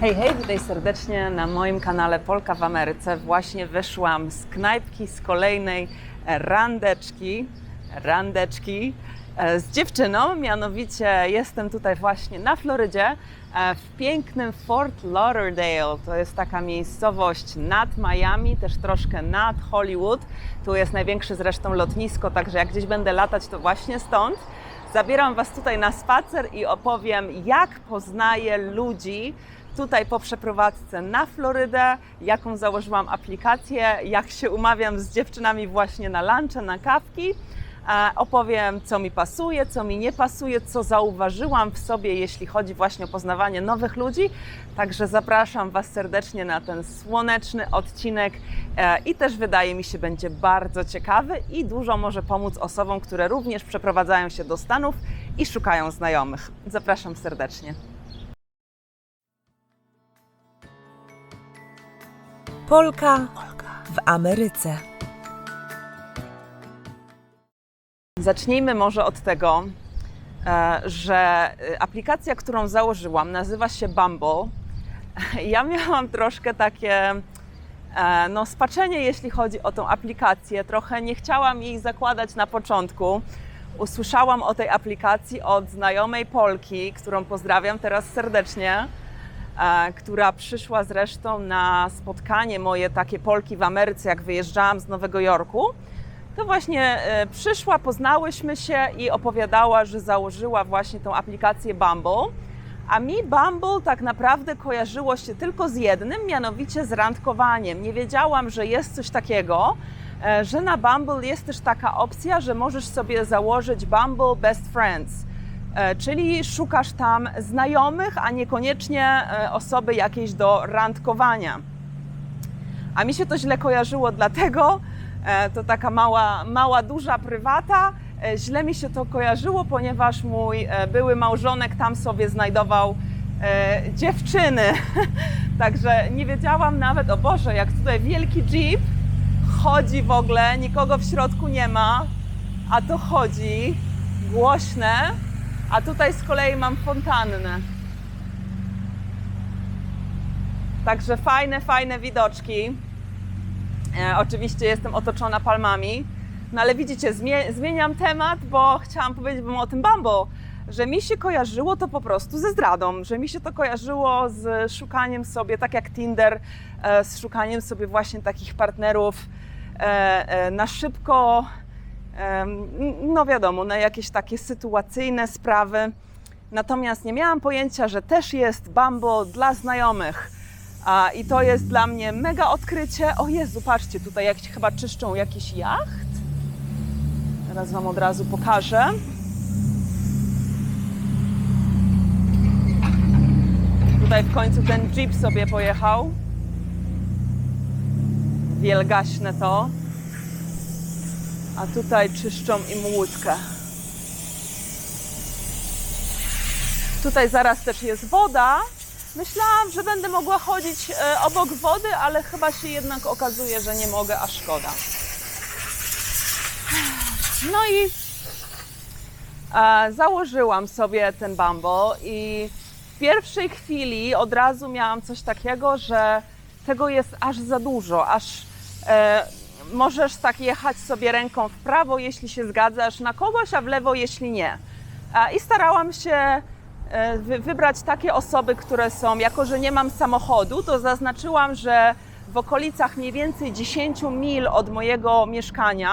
Hej, hej, witaj serdecznie na moim kanale Polka w Ameryce. Właśnie wyszłam z knajpki, z kolejnej randeczki z dziewczyną. Mianowicie jestem tutaj właśnie na Florydzie, w pięknym Fort Lauderdale. To jest taka miejscowość nad Miami, też troszkę nad Hollywood. Tu jest największe zresztą lotnisko, także jak gdzieś będę latać, to właśnie stąd. Zabieram Was tutaj na spacer i opowiem, jak poznaję ludzi tutaj po przeprowadzce na Florydę, jaką założyłam aplikację, jak się umawiam z dziewczynami właśnie na lunche, na kawki. Opowiem, co mi pasuje, co mi nie pasuje, co zauważyłam w sobie, jeśli chodzi właśnie o poznawanie nowych ludzi. Także zapraszam Was serdecznie na ten słoneczny odcinek i też wydaje mi się, będzie bardzo ciekawy i dużo może pomóc osobom, które również przeprowadzają się do Stanów i szukają znajomych. Zapraszam serdecznie. Polka w Ameryce. Zacznijmy może od tego, że aplikacja, którą założyłam, nazywa się Bumble. Ja miałam troszkę takie spaczenie, jeśli chodzi o tą aplikację. Trochę nie chciałam jej zakładać na początku. Usłyszałam o tej aplikacji od znajomej Polki, którą pozdrawiam teraz serdecznie, która przyszła zresztą na spotkanie moje takie Polki w Ameryce, jak wyjeżdżałam z Nowego Jorku. To właśnie przyszła, poznałyśmy się i opowiadała, że założyła właśnie tą aplikację Bumble. A mi Bumble tak naprawdę kojarzyło się tylko z jednym, mianowicie z randkowaniem. Nie wiedziałam, że jest coś takiego, że na Bumble jest też taka opcja, że możesz sobie założyć Bumble Best Friends. Czyli szukasz tam znajomych, a niekoniecznie osoby jakiejś do randkowania. A mi się to źle kojarzyło, dlatego to taka mała, duża prywata. Źle mi się to kojarzyło, ponieważ mój były małżonek tam sobie znajdował dziewczyny. Także nie wiedziałam nawet, o Boże, jak tutaj wielki jeep chodzi w ogóle, nikogo w środku nie ma, a to chodzi, głośne. A tutaj z kolei mam fontannę. Także fajne widoczki. Oczywiście jestem otoczona palmami. No ale widzicie, zmieniam temat, bo chciałam powiedzieć Wam o tym Bumble, że mi się kojarzyło to po prostu ze zdradą, że mi się to kojarzyło z szukaniem sobie, tak jak Tinder, z szukaniem sobie właśnie takich partnerów na szybko, no wiadomo, na jakieś takie sytuacyjne sprawy. Natomiast nie miałam pojęcia, że też jest Bumble dla znajomych. I to jest dla mnie mega odkrycie. O Jezu, patrzcie, tutaj chyba czyszczą jakiś jacht. Teraz Wam od razu pokażę. Tutaj w końcu ten jeep sobie pojechał. Wielgaśne to. A tutaj czyszczą im łódkę. Tutaj zaraz też jest woda. Myślałam, że będę mogła chodzić obok wody, ale chyba się jednak okazuje, że nie mogę, a szkoda. No i założyłam sobie ten Bumble i w pierwszej chwili od razu miałam coś takiego, że tego jest aż za dużo, aż możesz tak jechać sobie ręką w prawo, jeśli się zgadzasz na kogoś, a w lewo, jeśli nie. I starałam się wybrać takie osoby, które są, jako że nie mam samochodu, to zaznaczyłam, że w okolicach mniej więcej 10 mil od mojego mieszkania,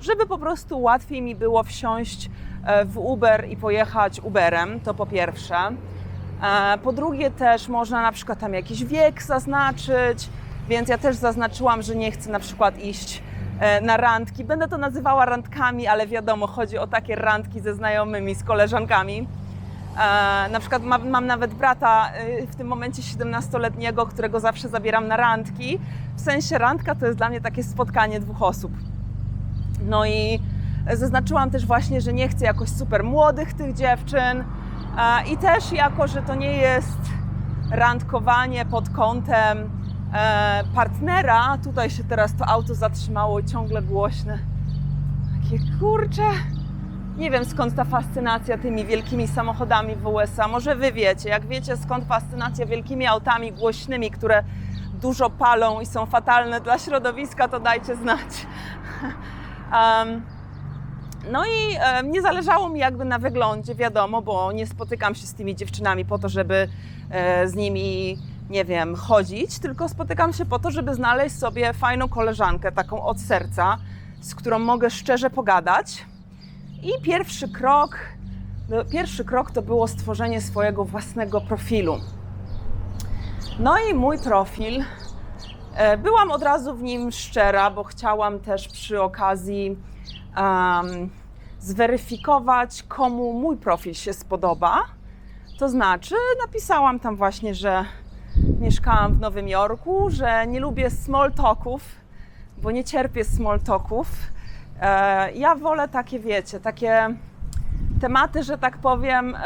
żeby po prostu łatwiej mi było wsiąść w Uber i pojechać Uberem, to po pierwsze. Po drugie też można na przykład tam jakiś wiek zaznaczyć, więc ja też zaznaczyłam, że nie chcę na przykład iść na randki. Będę to nazywała randkami, ale wiadomo, chodzi o takie randki ze znajomymi, z koleżankami. Na przykład mam nawet brata w tym momencie 17-letniego, którego zawsze zabieram na randki. W sensie randka to jest dla mnie takie spotkanie dwóch osób. No i zaznaczyłam też właśnie, że nie chcę jakoś super młodych tych dziewczyn i też jako, że to nie jest randkowanie pod kątem partnera. Tutaj się teraz to auto zatrzymało i ciągle głośne. Takie kurcze. Nie wiem, skąd ta fascynacja tymi wielkimi samochodami w USA. Może wy wiecie. Jak wiecie, skąd fascynacja wielkimi autami głośnymi, które dużo palą i są fatalne dla środowiska, to dajcie znać. No i nie zależało mi jakby na wyglądzie, wiadomo, bo nie spotykam się z tymi dziewczynami po to, żeby z nimi, nie wiem, chodzić, tylko spotykam się po to, żeby znaleźć sobie fajną koleżankę, taką od serca, z którą mogę szczerze pogadać. I pierwszy krok to było stworzenie swojego własnego profilu. No i mój profil, byłam od razu w nim szczera, bo chciałam też przy okazji zweryfikować, komu mój profil się spodoba. To znaczy napisałam tam właśnie, że mieszkałam w Nowym Jorku, że nie lubię small talków, bo nie cierpię small talków. Ja wolę takie, wiecie, takie tematy, że tak powiem,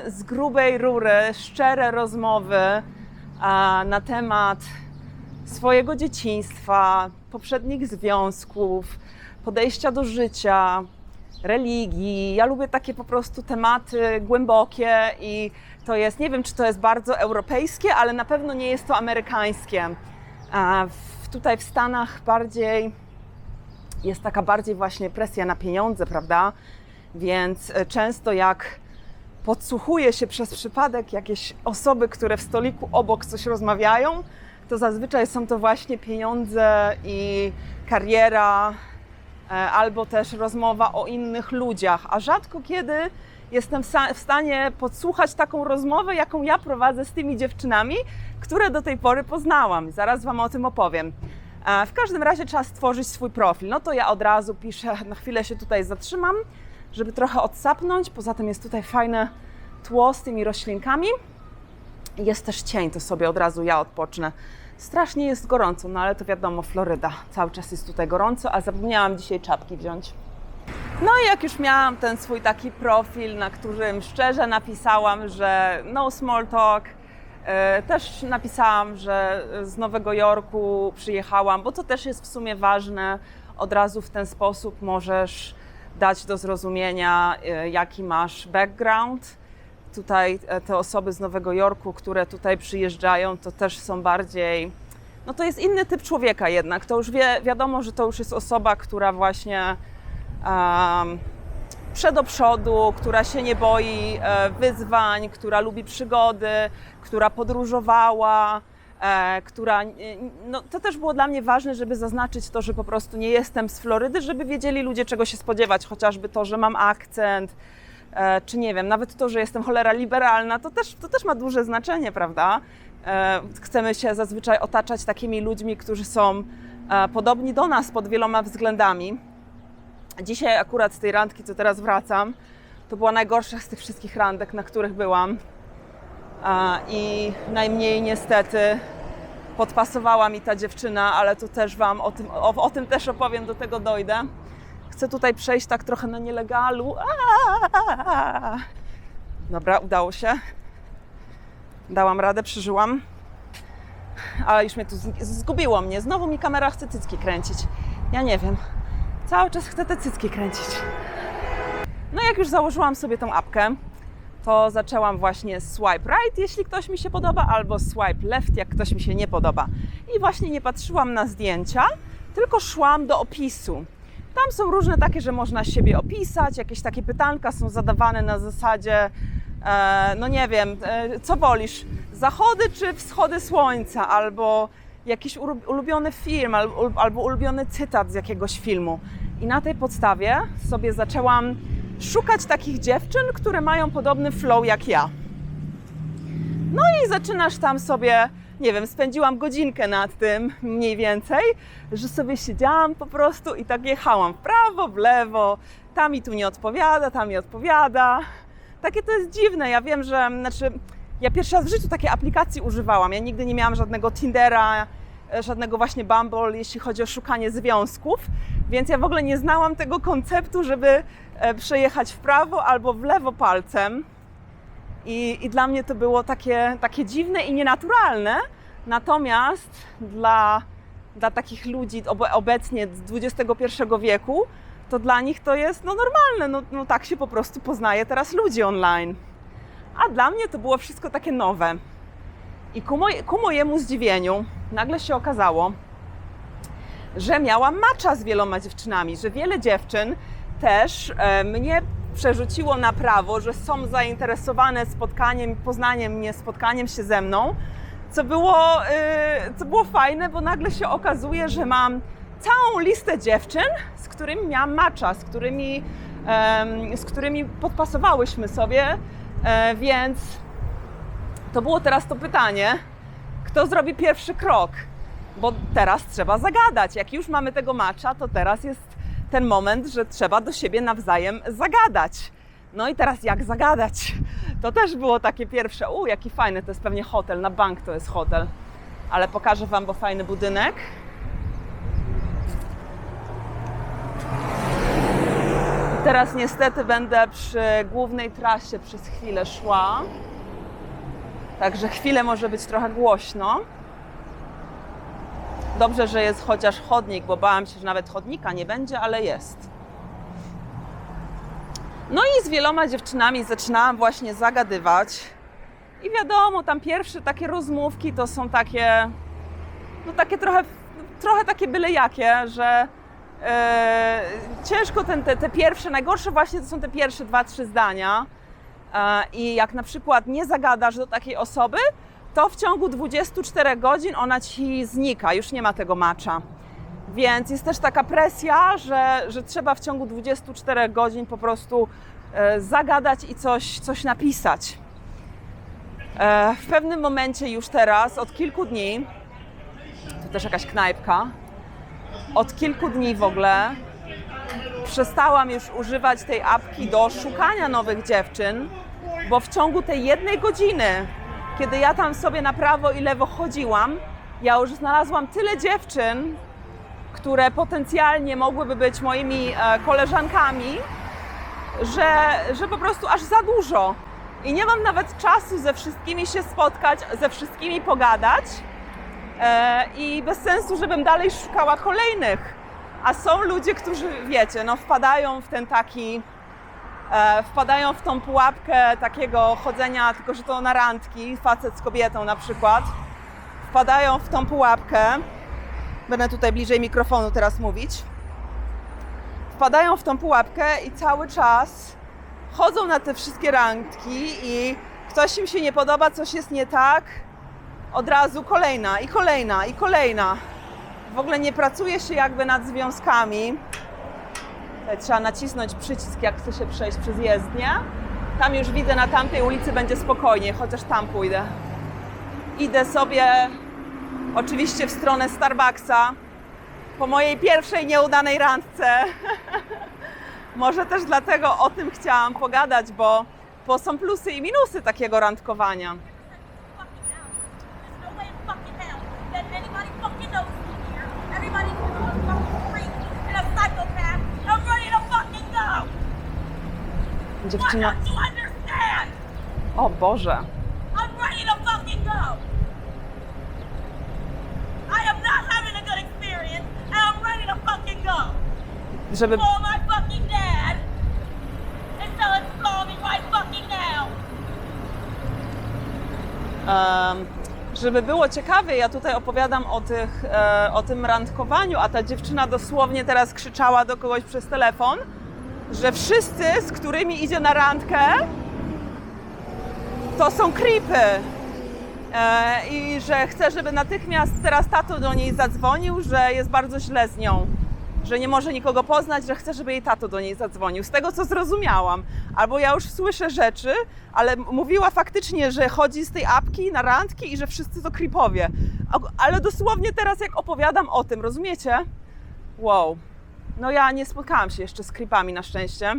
z grubej rury, szczere rozmowy na temat swojego dzieciństwa, poprzednich związków, podejścia do życia, religii. Ja lubię takie po prostu tematy głębokie i to jest, nie wiem, czy to jest bardzo europejskie, ale na pewno nie jest to amerykańskie. Tutaj w Stanach bardziej jest taka bardziej właśnie presja na pieniądze, prawda? Więc często jak podsłuchuje się przez przypadek jakieś osoby, które w stoliku obok coś rozmawiają, to zazwyczaj są to właśnie pieniądze i kariera, albo też rozmowa o innych ludziach, a rzadko kiedy jestem w stanie podsłuchać taką rozmowę, jaką ja prowadzę z tymi dziewczynami, które do tej pory poznałam. Zaraz Wam o tym opowiem. W każdym razie trzeba stworzyć swój profil. No to ja od razu piszę, na chwilę się tutaj zatrzymam, żeby trochę odsapnąć. Poza tym jest tutaj fajne tło z tymi roślinkami. Jest też cień, to sobie od razu ja odpocznę. Strasznie jest gorąco, no ale to wiadomo, Floryda. Cały czas jest tutaj gorąco, a zapomniałam dzisiaj czapki wziąć. No i jak już miałam ten swój taki profil, na którym szczerze napisałam, że no small talk, też napisałam, że z Nowego Jorku przyjechałam, bo to też jest w sumie ważne. Od razu w ten sposób możesz dać do zrozumienia, jaki masz background. Tutaj te osoby z Nowego Jorku, które tutaj przyjeżdżają, to też są bardziej, no to jest inny typ człowieka jednak. To już wiadomo, że to już jest osoba, która właśnie do przodu, która się nie boi wyzwań, która lubi przygody, która podróżowała, no to też było dla mnie ważne, żeby zaznaczyć to, że po prostu nie jestem z Florydy, żeby wiedzieli ludzie, czego się spodziewać, chociażby to, że mam akcent, czy nie wiem, nawet to, że jestem cholera liberalna, to też ma duże znaczenie, prawda? Chcemy się zazwyczaj otaczać takimi ludźmi, którzy są podobni do nas pod wieloma względami. Dzisiaj akurat z tej randki, co teraz wracam, to była najgorsza z tych wszystkich randek, na których byłam. I najmniej niestety podpasowała mi ta dziewczyna, ale to też Wam o tym też opowiem, do tego dojdę. Chcę tutaj przejść tak trochę na nielegalu. Dobra, udało się. Dałam radę, przeżyłam. Ale już mnie tu zgubiło mnie. Znowu mi kamera chce cycki kręcić. Ja nie wiem. Cały czas chcę te cycki kręcić. No jak już założyłam sobie tą apkę, to zaczęłam właśnie swipe right, jeśli ktoś mi się podoba, albo swipe left, jak ktoś mi się nie podoba. I właśnie nie patrzyłam na zdjęcia, tylko szłam do opisu. Tam są różne takie, że można siebie opisać, jakieś takie pytanka są zadawane na zasadzie, no nie wiem, co wolisz, zachody czy wschody słońca, albo jakiś ulubiony film, albo ulubiony cytat z jakiegoś filmu. I na tej podstawie sobie zaczęłam szukać takich dziewczyn, które mają podobny flow jak ja. No i zaczynasz tam sobie, nie wiem, spędziłam godzinkę nad tym mniej więcej, że sobie siedziałam po prostu i tak jechałam w prawo, w lewo, ta mi tu nie odpowiada, ta mi odpowiada. Takie to jest dziwne, ja wiem, że, ja pierwszy raz w życiu takiej aplikacji używałam, ja nigdy nie miałam żadnego Tindera, żadnego właśnie Bumble, jeśli chodzi o szukanie związków, więc ja w ogóle nie znałam tego konceptu, żeby przejechać w prawo albo w lewo palcem. I dla mnie to było takie dziwne i nienaturalne. Natomiast dla takich ludzi obecnie z XXI wieku to dla nich to jest normalne, no tak się po prostu poznaje teraz ludzi online. A dla mnie to było wszystko takie nowe. I ku mojemu zdziwieniu nagle się okazało, że miałam matcha z wieloma dziewczynami, że wiele dziewczyn też mnie przerzuciło na prawo, że są zainteresowane spotkaniem, poznaniem mnie, spotkaniem się ze mną, co było fajne, bo nagle się okazuje, że mam całą listę dziewczyn, z którymi miałam matcha, z którymi podpasowałyśmy sobie, więc to było teraz to pytanie, kto zrobi pierwszy krok, bo teraz trzeba zagadać. Jak już mamy tego matcha, to teraz jest ten moment, że trzeba do siebie nawzajem zagadać. No i teraz jak zagadać? To też było takie pierwsze, jaki fajny, to jest pewnie hotel, na bank to jest hotel, ale pokażę Wam, bo fajny budynek. Teraz niestety będę przy głównej trasie przez chwilę szła, także chwilę może być trochę głośno. Dobrze, że jest chociaż chodnik, bo bałam się, że nawet chodnika nie będzie, ale jest. No i z wieloma dziewczynami zaczynałam właśnie zagadywać. I wiadomo, tam pierwsze takie rozmówki to są takie, no takie trochę takie byle jakie, że ciężko te pierwsze, najgorsze właśnie to są te pierwsze 2-3 zdania. I jak na przykład nie zagadasz do takiej osoby, to w ciągu 24 godzin ona ci znika, już nie ma tego matcha. Więc jest też taka presja, że trzeba w ciągu 24 godzin po prostu zagadać i coś napisać. W pewnym momencie już teraz, od kilku dni, to też jakaś knajpka, od kilku dni w ogóle przestałam już używać tej apki do szukania nowych dziewczyn, bo w ciągu tej 1 godziny, kiedy ja tam sobie na prawo i lewo chodziłam, ja już znalazłam tyle dziewczyn, które potencjalnie mogłyby być moimi koleżankami, że po prostu aż za dużo. I nie mam nawet czasu ze wszystkimi się spotkać, ze wszystkimi pogadać i bez sensu, żebym dalej szukała kolejnych. A są ludzie, którzy, wiecie, no wpadają w tą pułapkę takiego chodzenia, tylko że to na randki, facet z kobietą na przykład, wpadają w tą pułapkę, będę tutaj bliżej mikrofonu teraz mówić, wpadają w tą pułapkę i cały czas chodzą na te wszystkie randki i ktoś im się nie podoba, coś jest nie tak, od razu kolejna i kolejna i kolejna. W ogóle nie pracuje się jakby nad związkami. Tutaj trzeba nacisnąć przycisk, jak chce się przejść przez jezdnię. Tam już widzę, na tamtej ulicy będzie spokojnie, chociaż tam pójdę. Idę sobie oczywiście w stronę Starbucksa po mojej pierwszej nieudanej randce. Może też dlatego o tym chciałam pogadać, bo są plusy i minusy takiego randkowania. Dziewczyna... O Boże! Żeby... Żeby było ciekawie, ja tutaj opowiadam o tym randkowaniu, a ta dziewczyna dosłownie teraz krzyczała do kogoś przez telefon, że wszyscy, z którymi idzie na randkę, to są creepy. I że chce, żeby natychmiast teraz tato do niej zadzwonił, że jest bardzo źle z nią, że nie może nikogo poznać, że chce, żeby jej tato do niej zadzwonił. Z tego, co zrozumiałam. Albo ja już słyszę rzeczy, ale mówiła faktycznie, że chodzi z tej apki na randki i że wszyscy to creepowie. Ale dosłownie teraz, jak opowiadam o tym, rozumiecie? Wow. No ja nie spotkałam się jeszcze z creepami na szczęście.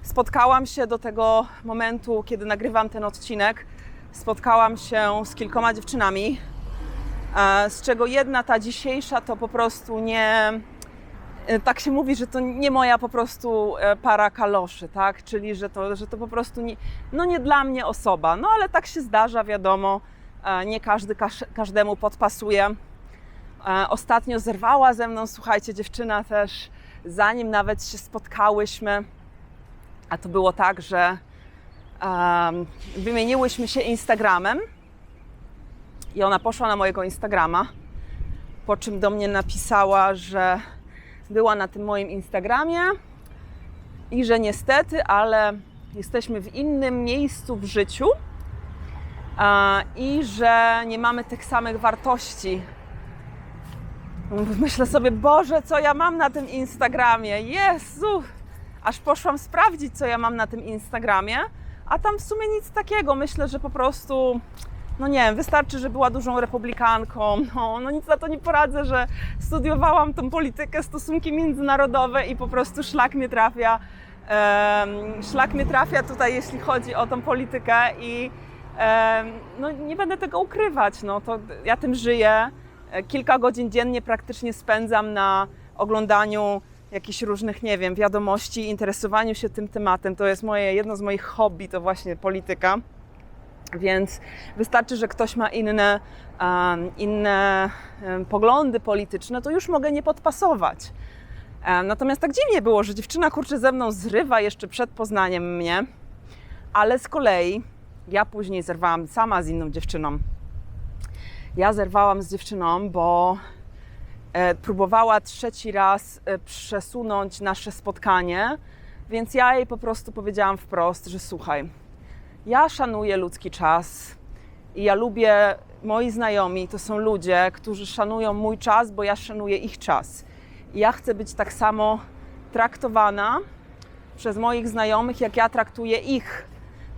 Spotkałam się do tego momentu, kiedy nagrywam ten odcinek, spotkałam się z kilkoma dziewczynami, z czego jedna, ta dzisiejsza, to po prostu nie... Tak się mówi, że to nie moja po prostu para kaloszy, tak? Czyli, że to po prostu nie dla mnie osoba. No ale tak się zdarza, wiadomo, nie każdy każdemu podpasuje. Ostatnio zerwała ze mną, słuchajcie, dziewczyna też zanim nawet się spotkałyśmy, a to było tak, że wymieniłyśmy się Instagramem i ona poszła na mojego Instagrama, po czym do mnie napisała, że była na tym moim Instagramie i że niestety, ale jesteśmy w innym miejscu w życiu i że nie mamy tych samych wartości. Myślę sobie, Boże, co ja mam na tym Instagramie? Jezu! Aż poszłam sprawdzić, co ja mam na tym Instagramie, a tam w sumie nic takiego. Myślę, że po prostu, no nie wiem, wystarczy, że była dużą republikanką. No nic na to nie poradzę, że studiowałam tą politykę, stosunki międzynarodowe i po prostu szlak mnie trafia. Szlak mnie trafia tutaj, jeśli chodzi o tą politykę i no nie będę tego ukrywać. No to ja tym żyję. Kilka godzin dziennie praktycznie spędzam na oglądaniu jakichś różnych, nie wiem, wiadomości, interesowaniu się tym tematem. To jest jedno z moich hobby, to właśnie polityka. Więc wystarczy, że ktoś ma inne poglądy polityczne, to już mogę nie podpasować. Natomiast tak dziwnie było, że dziewczyna kurczę ze mną zrywa jeszcze przed poznaniem mnie, ale z kolei ja później zerwałam sama z inną dziewczyną. Ja zerwałam z dziewczyną, bo próbowała trzeci raz przesunąć nasze spotkanie, więc ja jej po prostu powiedziałam wprost, że słuchaj, ja szanuję ludzki czas i ja lubię, moi znajomi to są ludzie, którzy szanują mój czas, bo ja szanuję ich czas. I ja chcę być tak samo traktowana przez moich znajomych, jak ja traktuję ich.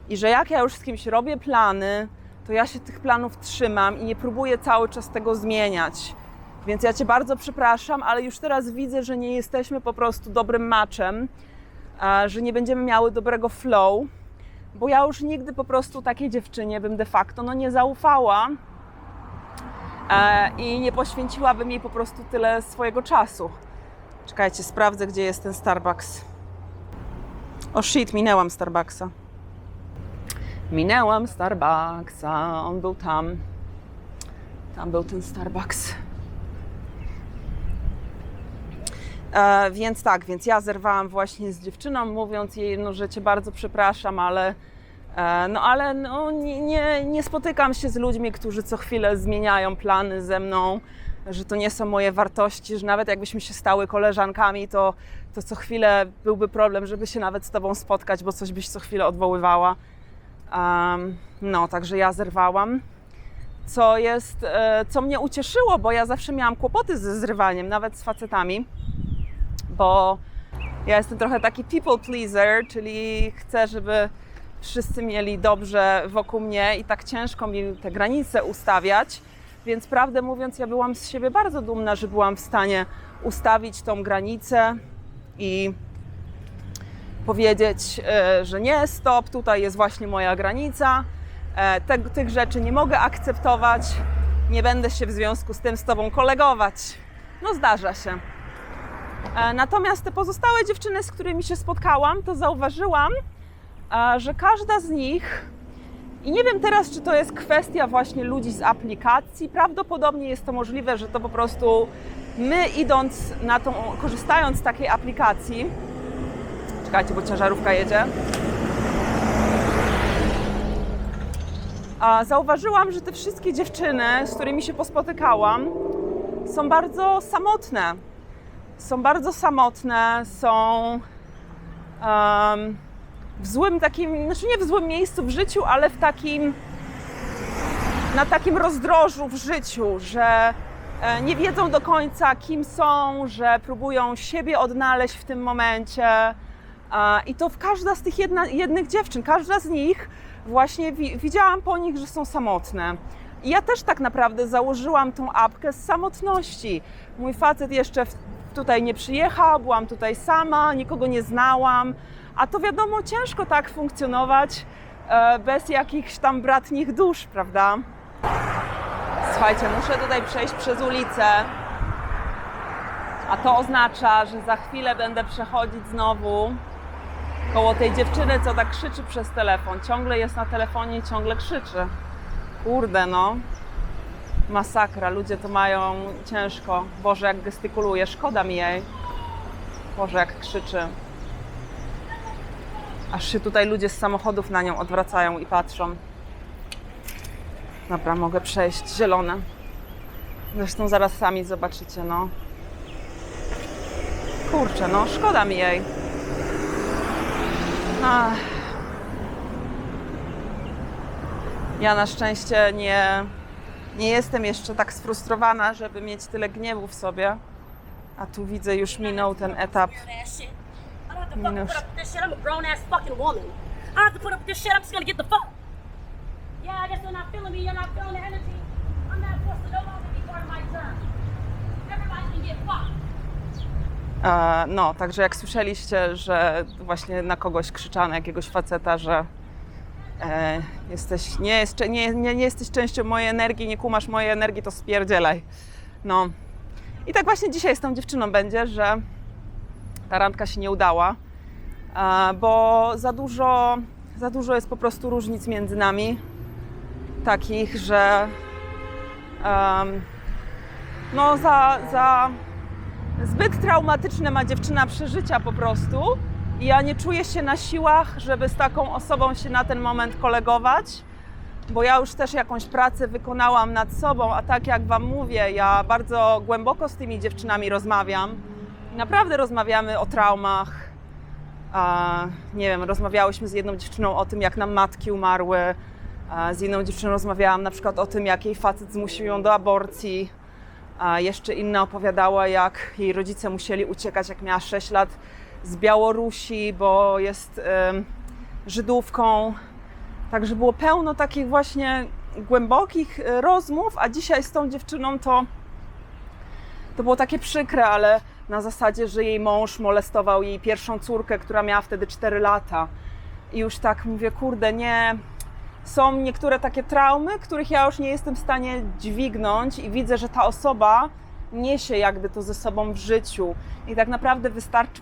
I że jak ja już z kimś robię plany, to ja się tych planów trzymam i nie próbuję cały czas tego zmieniać. Więc ja Cię bardzo przepraszam, ale już teraz widzę, że nie jesteśmy po prostu dobrym matchem, że nie będziemy miały dobrego flow, bo ja już nigdy po prostu takiej dziewczynie bym de facto nie zaufała i nie poświęciłabym jej po prostu tyle swojego czasu. Czekajcie, sprawdzę, gdzie jest ten Starbucks. O shit, minęłam Starbucksa. Minęłam Starbucksa, on był tam. Tam był ten Starbucks. Więc ja zerwałam właśnie z dziewczyną, mówiąc jej, że Cię bardzo przepraszam, ale nie spotykam się z ludźmi, którzy co chwilę zmieniają plany ze mną, że to nie są moje wartości, że nawet jakbyśmy się stały koleżankami, to co chwilę byłby problem, żeby się nawet z Tobą spotkać, bo coś byś co chwilę odwoływała. Także ja zerwałam, co mnie ucieszyło, bo ja zawsze miałam kłopoty ze zrywaniem, nawet z facetami, bo ja jestem trochę taki people pleaser, czyli chcę, żeby wszyscy mieli dobrze wokół mnie i tak ciężko mi te granice ustawiać, więc prawdę mówiąc, ja byłam z siebie bardzo dumna, że byłam w stanie ustawić tą granicę i powiedzieć, że nie, stop, tutaj jest właśnie moja granica, tych rzeczy nie mogę akceptować, nie będę się w związku z tym z Tobą kolegować. No zdarza się. Natomiast te pozostałe dziewczyny, z którymi się spotkałam, to zauważyłam, że każda z nich, i nie wiem teraz, czy to jest kwestia właśnie ludzi z aplikacji, prawdopodobnie jest to możliwe, że to po prostu my korzystając z takiej aplikacji, czekajcie, bo ciężarówka jedzie, zauważyłam, że te wszystkie dziewczyny, z którymi się pospotykałam, są bardzo samotne. Są bardzo samotne, są w złym takim, znaczy nie w złym miejscu w życiu, ale na takim rozdrożu w życiu, że nie wiedzą do końca, kim są, że próbują siebie odnaleźć w tym momencie. I to każda z tych jednych dziewczyn, każda z nich właśnie widziałam po nich, że są samotne. I ja też tak naprawdę założyłam tą apkę z samotności. Mój facet jeszcze tutaj nie przyjechał, byłam tutaj sama, nikogo nie znałam, a to wiadomo, ciężko tak funkcjonować bez jakichś tam bratnich dusz, prawda? Słuchajcie, muszę tutaj przejść przez ulicę, a to oznacza, że za chwilę będę przechodzić znowu koło tej dziewczyny, co tak krzyczy przez telefon. Ciągle jest na telefonie i ciągle krzyczy. Kurde, no. Masakra, ludzie to mają ciężko. Boże, jak gestykuluje, szkoda mi jej. Boże, jak krzyczy. Aż się tutaj ludzie z samochodów na nią odwracają i patrzą. Dobra, mogę przejść. Zielone. Zresztą zaraz sami zobaczycie, no. Kurczę, no szkoda mi jej. Ach. Ja na szczęście nie jestem jeszcze tak sfrustrowana, żeby mieć tyle gniewu w sobie. A tu widzę, już minął ten etap. Minus. I'm a grown ass fucking woman. I don't have to put up with this shit. I'm just gonna get the fuck. Yeah, I guess you're not feeling me. You're not feeling the energy. I'm not forced to no longer be part of my journey. Everybody can get fucked. No, także jak słyszeliście, że właśnie na kogoś krzyczano, jakiegoś faceta, że nie jesteś częścią mojej energii, nie kumasz mojej energii, to spierdzielaj. No. I tak właśnie dzisiaj z tą dziewczyną będzie, że ta randka się nie udała, bo za dużo jest po prostu różnic między nami, takich, że no za zbyt traumatyczne ma dziewczyna przeżycia po prostu i ja nie czuję się na siłach, żeby z taką osobą się na ten moment kolegować, bo ja już też jakąś pracę wykonałam nad sobą, a tak jak Wam mówię, ja bardzo głęboko z tymi dziewczynami rozmawiam. Naprawdę rozmawiamy o traumach. Nie wiem, rozmawiałyśmy z jedną dziewczyną o tym, jak nam matki umarły. Z inną dziewczyną rozmawiałam na przykład o tym, jak jej facet zmusił ją do aborcji. Jeszcze inna opowiadała, jak jej rodzice musieli uciekać, jak miała 6 lat, z Białorusi, bo jest Żydówką. Także było pełno takich właśnie głębokich rozmów, a dzisiaj z tą dziewczyną to było takie przykre, ale na zasadzie, że jej mąż molestował jej pierwszą córkę, która miała wtedy 4 lata. I już tak mówię, kurde, nie. Są niektóre takie traumy, których ja już nie jestem w stanie dźwignąć i widzę, że ta osoba niesie jakby to ze sobą w życiu. I tak naprawdę wystarczy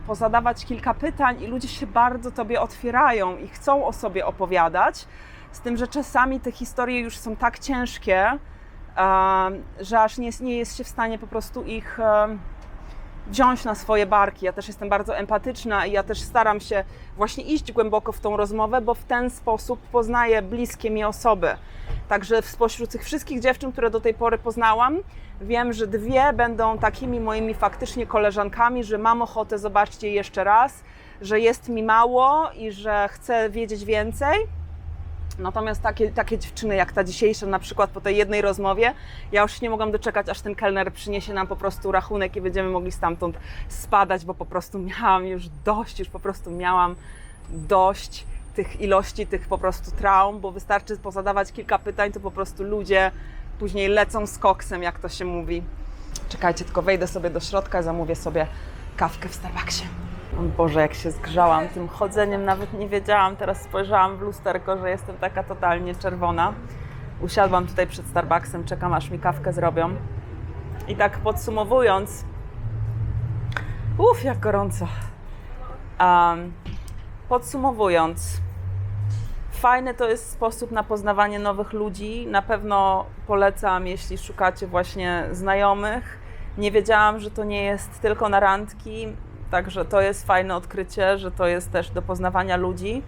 pozadawać kilka pytań i ludzie się bardzo Tobie otwierają i chcą o sobie opowiadać. Z tym, że czasami te historie już są tak ciężkie, że aż nie jest się w stanie po prostu ich wziąć na swoje barki. Ja też jestem bardzo empatyczna i ja też staram się właśnie iść głęboko w tą rozmowę, bo w ten sposób poznaję bliskie mi osoby. Także spośród tych wszystkich dziewczyn, które do tej pory poznałam, wiem, że 2 będą takimi moimi faktycznie koleżankami, że mam ochotę zobaczyć je jeszcze raz, że jest mi mało i że chcę wiedzieć więcej. Natomiast takie dziewczyny jak ta dzisiejsza, na przykład po tej jednej rozmowie, ja już nie mogłam doczekać, aż ten kelner przyniesie nam po prostu rachunek i będziemy mogli stamtąd spadać, bo po prostu miałam już dość tych ilości, tych po prostu traum, bo wystarczy pozadawać kilka pytań, to po prostu ludzie później lecą z koksem, jak to się mówi. Czekajcie, tylko wejdę sobie do środka, zamówię sobie kawkę w Starbucksie. O Boże, jak się zgrzałam tym chodzeniem, nawet nie wiedziałam, teraz spojrzałam w lusterko, że jestem taka totalnie czerwona. Usiadłam tutaj przed Starbucksem, czekam, aż mi kawkę zrobią. I tak podsumowując, jak gorąco. Podsumowując, fajny to jest sposób na poznawanie nowych ludzi. Na pewno polecam, jeśli szukacie właśnie znajomych. Nie wiedziałam, że to nie jest tylko na randki. Także to jest fajne odkrycie, że to jest też do poznawania ludzi,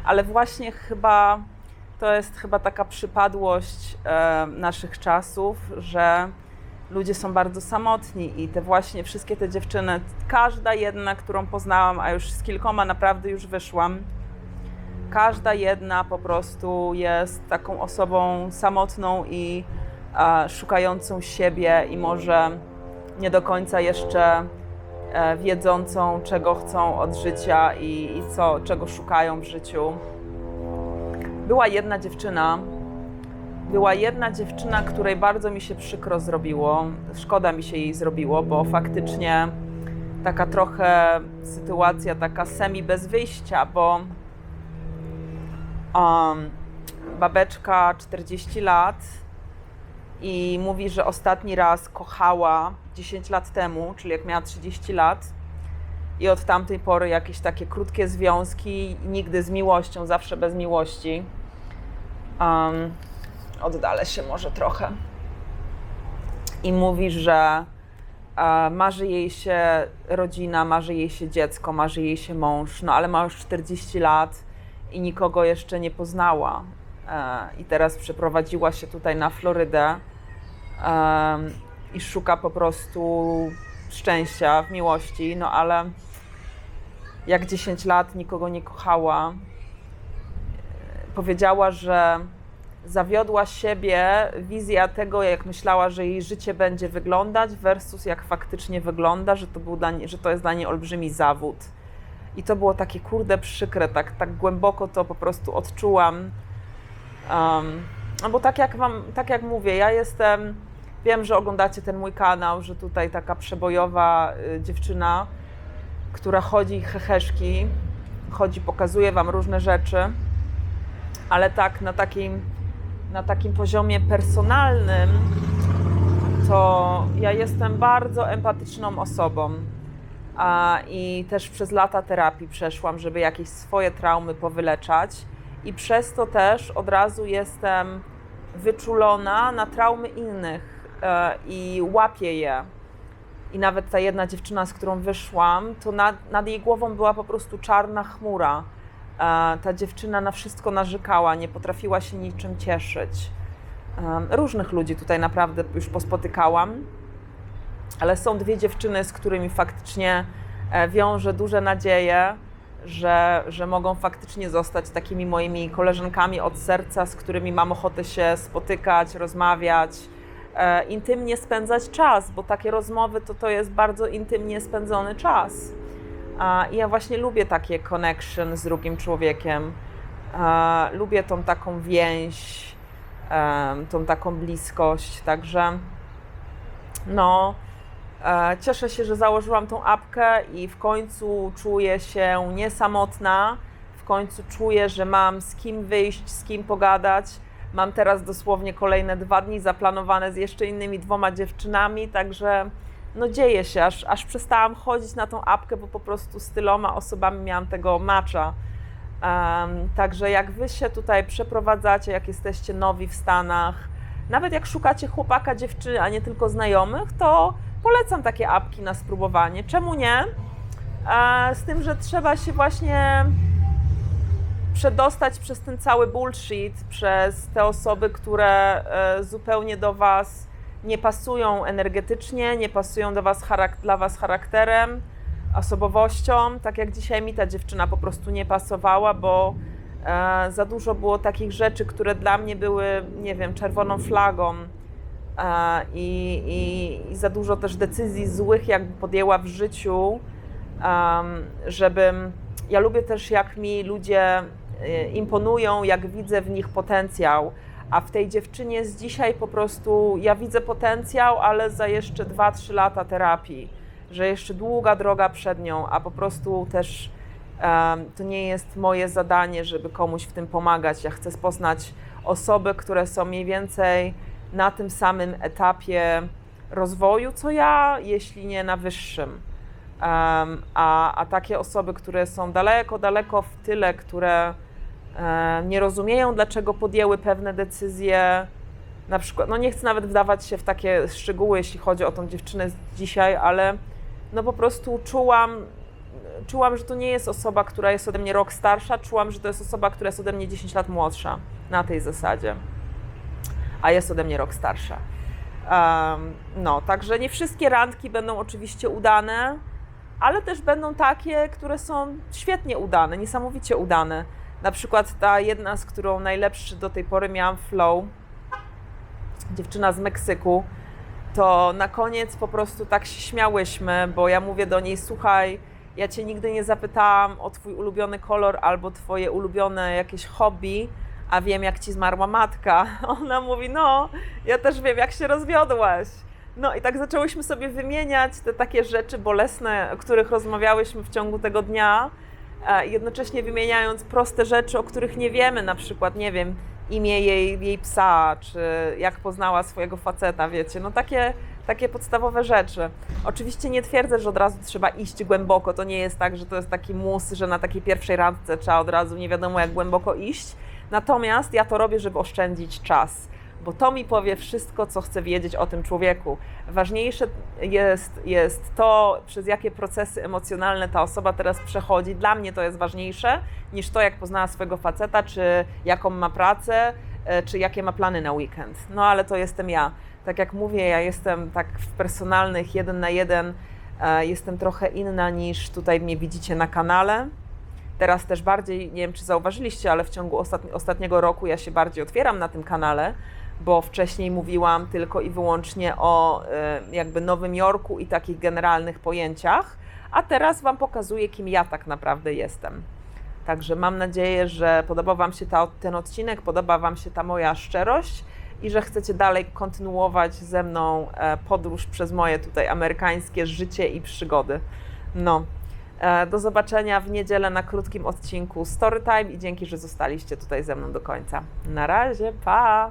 ale właśnie to jest chyba taka przypadłość naszych czasów, że ludzie są bardzo samotni i wszystkie te dziewczyny, każda jedna, którą poznałam, a już z kilkoma naprawdę już wyszłam, każda jedna po prostu jest taką osobą samotną i szukającą siebie i może nie do końca jeszcze wiedzącą, czego chcą od życia i czego szukają w życiu. Była jedna dziewczyna, której bardzo mi się przykro zrobiło. Szkoda mi się jej zrobiło, bo faktycznie taka trochę sytuacja taka semi bez wyjścia, bo babeczka 40 lat i mówi, że ostatni raz kochała 10 lat temu, czyli jak miała 30 lat i od tamtej pory jakieś takie krótkie związki, nigdy z miłością, zawsze bez miłości. Oddalę się może trochę. I mówi, że marzy jej się rodzina, marzy jej się dziecko, marzy jej się mąż, no ale ma już 40 lat i nikogo jeszcze nie poznała. I teraz przeprowadziła się tutaj na Florydę i szuka po prostu szczęścia w miłości, no ale jak 10 lat nikogo nie kochała, powiedziała, że zawiodła siebie wizja tego, jak myślała, że jej życie będzie wyglądać versus jak faktycznie wygląda, że to jest dla niej olbrzymi zawód. I to było takie kurde przykre, tak głęboko to po prostu odczułam. No bo tak jak mówię, wiem, że oglądacie ten mój kanał, że tutaj taka przebojowa dziewczyna, która chodzi heheszki, pokazuje wam różne rzeczy, ale tak na takim poziomie personalnym to ja jestem bardzo empatyczną osobą i też przez lata terapii przeszłam, żeby jakieś swoje traumy powyleczać i przez to też od razu jestem wyczulona na traumy innych i łapię je. I nawet ta jedna dziewczyna, z którą wyszłam, to nad jej głową była po prostu czarna chmura. Ta dziewczyna na wszystko narzekała, nie potrafiła się niczym cieszyć. Różnych ludzi tutaj naprawdę już pospotykałam, ale są dwie dziewczyny, z którymi faktycznie wiążę duże nadzieje, że mogą faktycznie zostać takimi moimi koleżankami od serca, z którymi mam ochotę się spotykać, rozmawiać, intymnie spędzać czas, bo takie rozmowy to jest bardzo intymnie spędzony czas. I ja właśnie lubię takie connection z drugim człowiekiem. Lubię tą taką więź, tą taką bliskość. Także no, cieszę się, że założyłam tą apkę i w końcu czuję się niesamotna. W końcu czuję, że mam z kim wyjść, z kim pogadać. Mam teraz dosłownie kolejne 2 dni zaplanowane z jeszcze innymi 2 dziewczynami, także no dzieje się, aż przestałam chodzić na tą apkę, bo po prostu z tyloma osobami miałam tego matcha. Także jak wy się tutaj przeprowadzacie, jak jesteście nowi w Stanach, nawet jak szukacie chłopaka, dziewczyny, a nie tylko znajomych, to polecam takie apki na spróbowanie. Czemu nie? Z tym, że trzeba się właśnie przedostać przez ten cały bullshit, przez te osoby, które zupełnie do was nie pasują energetycznie, nie pasują dla was charakterem, osobowością. Tak jak dzisiaj mi ta dziewczyna po prostu nie pasowała, bo za dużo było takich rzeczy, które dla mnie były, nie wiem, czerwoną flagą i za dużo też decyzji złych jakby podjęła w życiu, żebym... Ja lubię też, jak mi ludzie imponują, jak widzę w nich potencjał, a w tej dziewczynie z dzisiaj po prostu ja widzę potencjał, ale za jeszcze 2-3 lata terapii, że jeszcze długa droga przed nią, a po prostu też to nie jest moje zadanie, żeby komuś w tym pomagać. Ja chcę poznać osoby, które są mniej więcej na tym samym etapie rozwoju, co ja, jeśli nie na wyższym. A takie osoby, które są daleko w tyle, które nie rozumieją, dlaczego podjęły pewne decyzje, na przykład, no nie chcę nawet wdawać się w takie szczegóły, jeśli chodzi o tą dziewczynę z dzisiaj, ale no po prostu czułam, że to nie jest osoba, która jest ode mnie rok starsza, czułam, że to jest osoba, która jest ode mnie 10 lat młodsza, na tej zasadzie, a jest ode mnie rok starsza. No, także nie wszystkie randki będą oczywiście udane, ale też będą takie, które są świetnie udane, niesamowicie udane. Na przykład ta jedna, z którą najlepszy do tej pory miałam flow, dziewczyna z Meksyku, to na koniec po prostu tak się śmiałyśmy, bo ja mówię do niej: słuchaj, ja cię nigdy nie zapytałam o twój ulubiony kolor albo twoje ulubione jakieś hobby, a wiem, jak ci zmarła matka. Ona mówi: no, ja też wiem, jak się rozwiodłaś. No i tak zaczęłyśmy sobie wymieniać te takie rzeczy bolesne, o których rozmawiałyśmy w ciągu tego dnia, jednocześnie wymieniając proste rzeczy, o których nie wiemy, na przykład, nie wiem, imię jej psa, czy jak poznała swojego faceta, wiecie, no takie podstawowe rzeczy. Oczywiście nie twierdzę, że od razu trzeba iść głęboko, to nie jest tak, że to jest taki mus, że na takiej pierwszej randce trzeba od razu nie wiadomo jak głęboko iść, natomiast ja to robię, żeby oszczędzić czas, bo to mi powie wszystko, co chcę wiedzieć o tym człowieku. Ważniejsze jest to, przez jakie procesy emocjonalne ta osoba teraz przechodzi. Dla mnie to jest ważniejsze niż to, jak poznała swojego faceta, czy jaką ma pracę, czy jakie ma plany na weekend. No ale to jestem ja. Tak jak mówię, ja jestem tak w personalnych 1 na 1, jestem trochę inna niż tutaj mnie widzicie na kanale. Teraz też bardziej, nie wiem czy zauważyliście, ale w ciągu ostatniego roku ja się bardziej otwieram na tym kanale, bo wcześniej mówiłam tylko i wyłącznie o jakby Nowym Jorku i takich generalnych pojęciach, a teraz Wam pokazuję, kim ja tak naprawdę jestem. Także mam nadzieję, że podoba Wam się ten odcinek, podoba Wam się ta moja szczerość i że chcecie dalej kontynuować ze mną podróż przez moje tutaj amerykańskie życie i przygody. No, do zobaczenia w niedzielę na krótkim odcinku Storytime i dzięki, że zostaliście tutaj ze mną do końca. Na razie, pa!